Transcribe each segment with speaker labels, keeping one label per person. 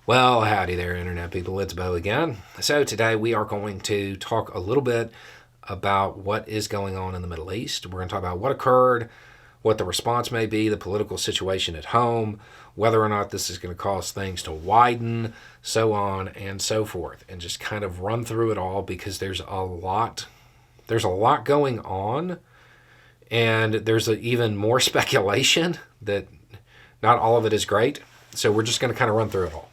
Speaker 1: Well, howdy there, Internet people. It's Bo again. So, today we are going to talk a little bit about what is going on in the Middle East. We're going to talk about what occurred, what the response may be, the political situation at home, whether or not this is going to cause things to widen, so on and so forth, and just kind of run through it all because there's a lot going on, and there's even more speculation that not all of it is great. So, we're just going to kind of run through it all.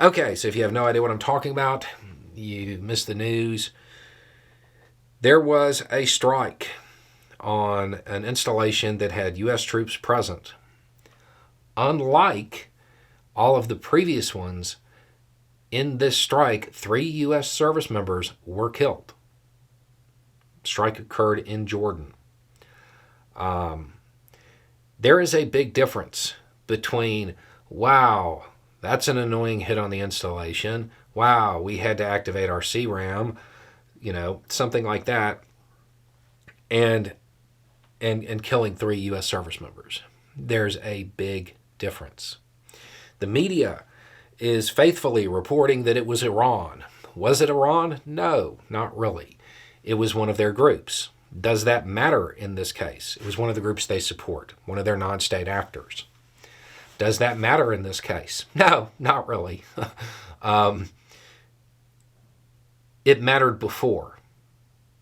Speaker 1: Okay, so if you have no idea what I'm talking about, you missed the news. There was a strike on an installation that had U.S. troops present. Unlike all of the previous ones, in this strike, 3 U.S. service members were killed. Strike occurred in Jordan. There is a big difference between, wow, that's an annoying hit on the installation. Wow, we had to activate our CRAM, something like that, and killing 3 U.S. service members. There's a big difference. The media is faithfully reporting that it was Iran. Was it Iran? No, not really. It was one of their groups. Does that matter in this case? It was one of the groups they support, one of their non-state actors. Does that matter in this case? No, not really. It mattered before.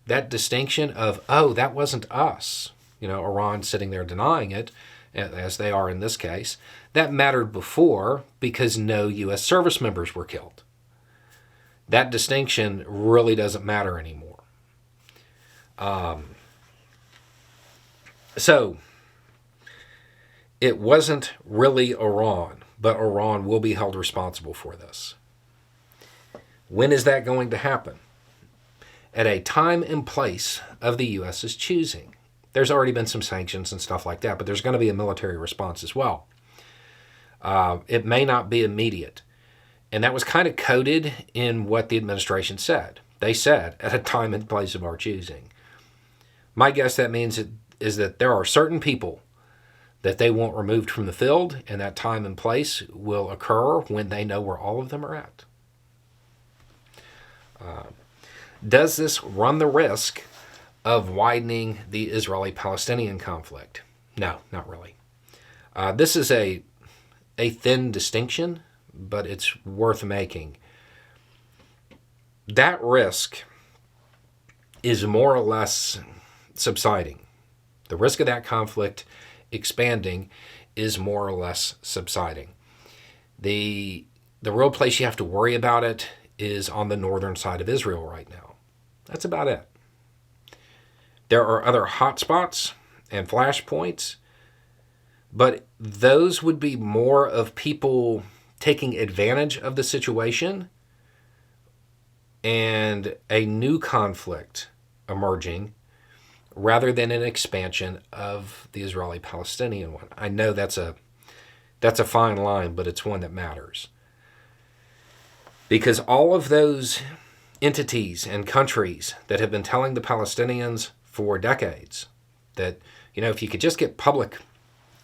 Speaker 1: That distinction of, oh, that wasn't us, Iran sitting there denying it, as they are in this case, that mattered before because no U.S. service members were killed. That distinction really doesn't matter anymore. So, it wasn't really Iran, but Iran will be held responsible for this. When is that going to happen? At a time and place of the U.S.'s choosing. There's already been some sanctions and stuff like that, but there's going to be a military response as well. It may not be immediate. And that was kind of coded in what the administration said. They said, at a time and place of our choosing. My guess that means is that there are certain people that they want removed from the field, and that time and place will occur when they know where all of them are at. Does this run the risk of widening the Israeli-Palestinian conflict? No, not really. This is a thin distinction, but it's worth making. That risk is more or less subsiding. The risk of that conflict expanding is more or less subsiding. The real place you have to worry about it is on the northern side of Israel right now. That's about it. There are other hotspots and flashpoints, but those would be more of people taking advantage of the situation and a new conflict emerging rather than an expansion of the Israeli-Palestinian one. I know that's a fine line, but it's one that matters. Because all of those entities and countries that have been telling the Palestinians for decades that, if you could just get public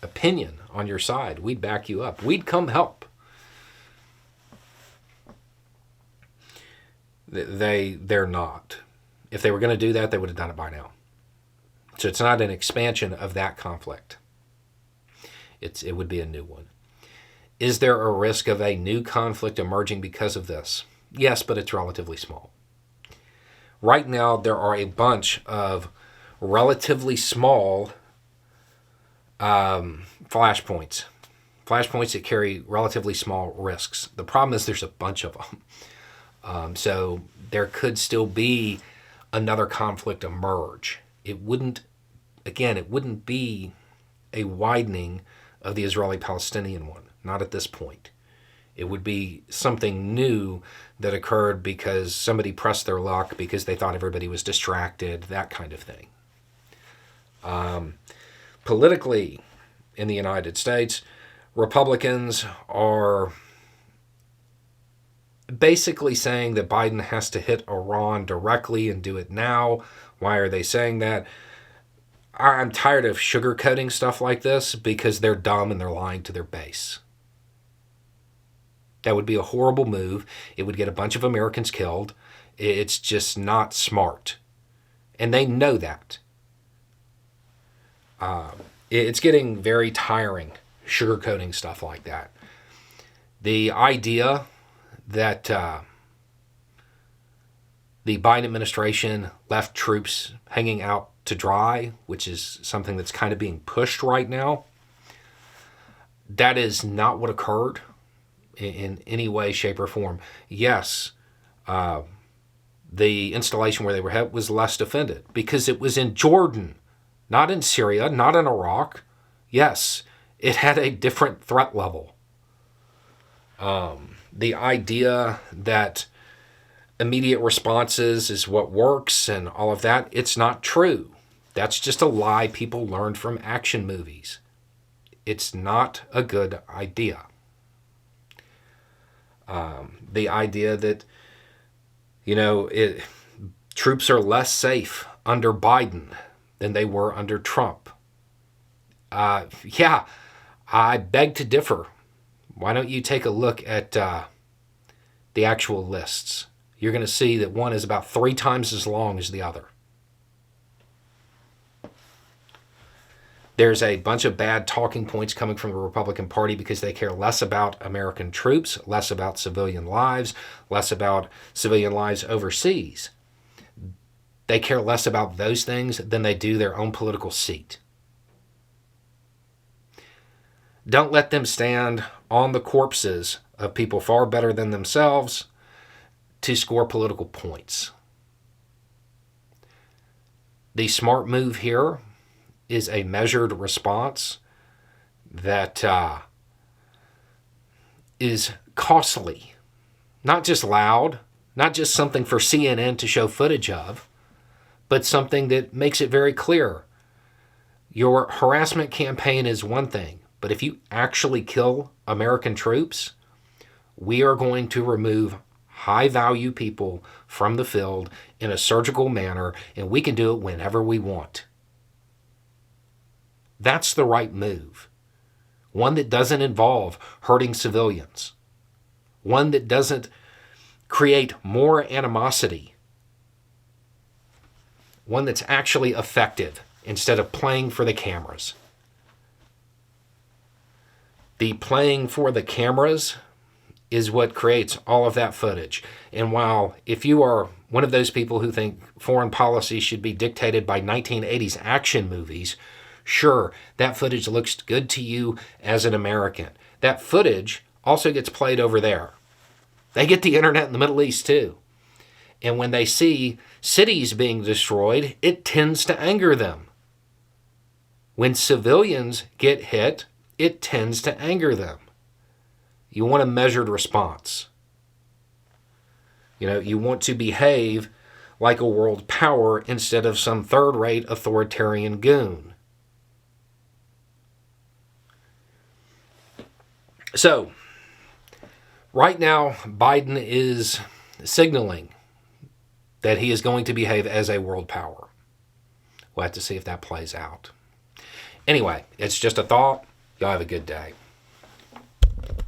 Speaker 1: opinion on your side, we'd back you up. We'd come help. They're not. If they were going to do that, they would have done it by now. So it's not an expansion of that conflict. It would be a new one. Is there a risk of a new conflict emerging because of this? Yes, but it's relatively small. Right now, there are a bunch of relatively small flashpoints that carry relatively small risks. The problem is there's a bunch of them. So there could still be another conflict emerge. It wouldn't be a widening of the Israeli-Palestinian one, not at this point. It would be something new that occurred because somebody pressed their luck because they thought everybody was distracted, that kind of thing. Politically, in the United States, Republicans are basically saying that Biden has to hit Iran directly and do it now. Why are they saying that? I'm tired of sugarcoating stuff like this because they're dumb and they're lying to their base. That would be a horrible move. It would get a bunch of Americans killed. It's just not smart. And they know that. It's getting very tiring, sugarcoating stuff like that. The idea that the Biden administration left troops hanging out to dry, which is something that's kind of being pushed right now, that is not what occurred in any way, shape, or form. Yes, the installation where they were at was less defended because it was in Jordan, not in Syria, not in Iraq. Yes, it had a different threat level. The idea that immediate responses is what works and all of that, it's not true. That's just a lie people learned from action movies. It's not a good idea. The idea that, troops are less safe under Biden than they were under Trump. Yeah, I beg to differ. Why don't you take a look at the actual lists? You're going to see that one is about 3 times as long as the other. There's a bunch of bad talking points coming from the Republican Party because they care less about American troops, less about civilian lives, less about civilian lives overseas. They care less about those things than they do their own political seat. Don't let them stand on the corpses of people far better than themselves to score political points. The smart move here is a measured response that is costly. Not just loud, not just something for CNN to show footage of, but something that makes it very clear. Your harassment campaign is one thing, but if you actually kill American troops, we are going to remove high-value people from the field in a surgical manner, and we can do it whenever we want. That's the right move. One that doesn't involve hurting civilians. One that doesn't create more animosity. One that's actually effective instead of playing for the cameras. The playing for the cameras is what creates all of that footage. And while if you are one of those people who think foreign policy should be dictated by 1980s action movies, sure, that footage looks good to you as an American. That footage also gets played over there. They get the internet in the Middle East too. And when they see cities being destroyed, it tends to anger them. When civilians get hit, it tends to anger them. You want a measured response. You want to behave like a world power instead of some third-rate authoritarian goon. So, right now, Biden is signaling that he is going to behave as a world power. We'll have to see if that plays out. Anyway, it's just a thought. Y'all have a good day.